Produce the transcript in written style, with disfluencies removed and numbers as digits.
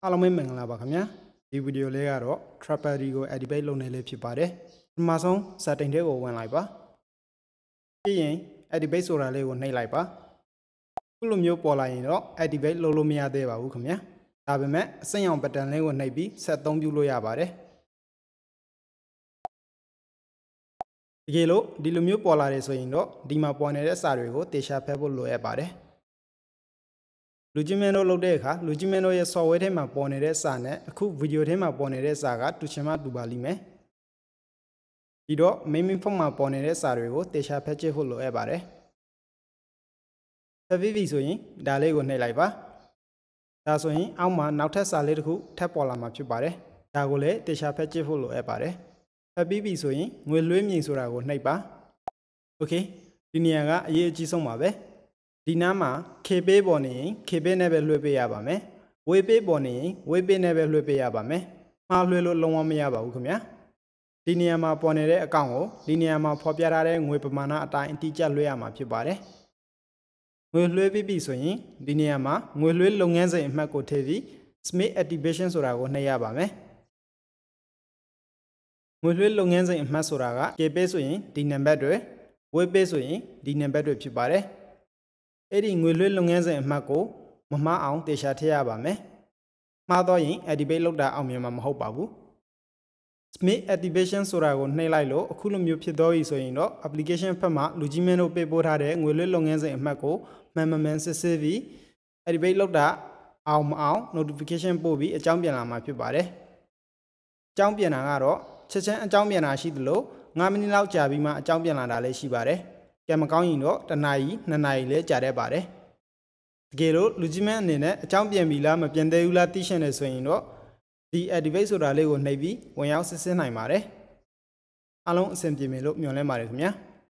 အားလုံးပဲမင်္ဂလာပါခင်ဗျာဒီဗီဒီယိုလေးကတော့ Trappery ကို activate လုပ်နေလေးဖြစ်ပါတယ်ပထမဆုံး setting တွေကိုဝင်လိုက်ပါပြီးရင် activate ဆိုတာလေးကိုနှိပ်လိုက်ပါခုလိုမျိုးပေါ်လာရင်တော့ activate လုပ်လို့မရသေးပါဘူးခင်ဗျာဒါပေမဲ့အစိမ်းရောင် button လေးကိုနှိပ်ပြီးဆက်အသုံးပြုလို့ရပါတယ်တကယ်လို့ဒီလိုမျိုးပေါ်လာတယ်ဆိုရင်တော့ဒီမှာပေါ်နေတဲ့စာတွေကိုတေချာဖတ်ဖို့လိုအပ်ပါတယ်လူကြီးမင်းတို့လုပ်တဲ့အခါလူကြီးမင်းတို့ရဲ့ software ထဲမှာပေါ်နေတဲ့စာနဲ့အခုဗီဒီယိုထဲမှာပေါ်နေတဲ့စာကတူချင်မှတူပါလိမ့်မယ်ပြီးတော့ main form မှာပေါ်နေတဲ့စာတွေကိုတေချာဖတ်ကြည့်ဖို့လိုအပ်ပါတယ်ဖတ်ပြီးပြီဆိုရင်ဒါလေးကိုနှိပ်လိုက်ပါဒါဆိုရင်အောက်မှာနောက်ထပ်စာလေးတစ်ခုထပ်ပေါ်လာမှာဖြစ်ပါတယ်ဒါကိုလည်းတေချာဖတ်ကြည့်ဖို့လိုအပ်ပါတယ်ဖတ်ပြီးပြီဆိုရင်ငွေလွှဲမြင်ဆိုတာကိုနှိပ်ပါโอเคဒီနေရာကအရေးအကြီးဆုံးပါပဲဒီနားမှာ K-pay ပေါ်နေရင် K-pay နဲ့ပဲလွှဲပေးရပါမယ်။ Waypay ပေါ်နေရင် Waypay နဲ့ပဲလွှဲပေးရပါမယ်။မှားလွှဲလို့လုံးဝမရပါဘူးခင်ဗျာ။ဒီနေရာမှာပေါ်နေတဲ့အကောင့်ကိုဒီနေရာမှာဖော်ပြထားတဲ့ငွေပမာဏအတိုင်းအတိအကျလွှဲရမှာဖြစ်ပါတယ်။ငွေလွှဲပြီးပြီဆိုရင်ဒီနေရာမှာငွေလွှဲလုပ်ငန်းစဉ်အမှတ်ကိုထည့်ပြီး Smith Activation ဆိုတာကိုနှိပ်ရပါမယ်။ငွေလွှဲလုပ်ငန်းစဉ်အမှတ်ဆိုတာက K-pay ဆိုရင်ဒီနံပါတ်တွေ Waypay ဆိုရင်ဒီနံပါတ်တွေဖြစ်ပါတယ်။အဲ့ဒီငွေလွှဲလုပ်ငန်းစဉ်အမှတ်ကိုမမှားအောင်တေချာထည့်ရပါမယ်။မှားတော့ရင် activate လုပ်တာအောင်မြင်မှာမဟုတ်ပါဘူး။ Smith Activation ဆိုတာကိုနှိပ်လိုက်လို့အခုလိုမျိုးဖြစ်တော့ပြီဆိုရင်တော့ application ဘက်မှာလူကြီးမင်းတို့ပေးပို့ထားတဲ့ငွေလွှဲလုပ်ငန်းစဉ်အမှတ်ကိုမှန်မှန်စစ်စစ်ပြီး activate လုပ်တာအောင်မအောင် notification ပို့ပြီးအကြောင်းပြန်လာမှာဖြစ်ပါတယ်။အကြောင်းပြန်တာကတော့ချက်ချင်းအကြောင်းပြန်တာရှိသလို9မိနစ်လောက်ကြာပြီးမှအကြောင်းပြန်လာတာလည်းရှိပါတယ်။ကံမကောင်းရင်တော့1နာရီ2နာရီလဲကြာတတ်ပါတယ်တကယ်လို့လူကြီးမန်းအနေနဲ့အကြောင်းပြန်ပြီလားမပြန်သေးဘူးလားသိရှင်းနေဆိုရင်တော့ဒီ activate ဆိုတာလေးကိုနှိပ်ပြီးဝင်ရောက်စစ်ဆေးနိုင်ပါတယ်အားလုံးအဆင်ပြေမယ်လို့မျှော်လင့်ပါတယ်ခင်ဗျာ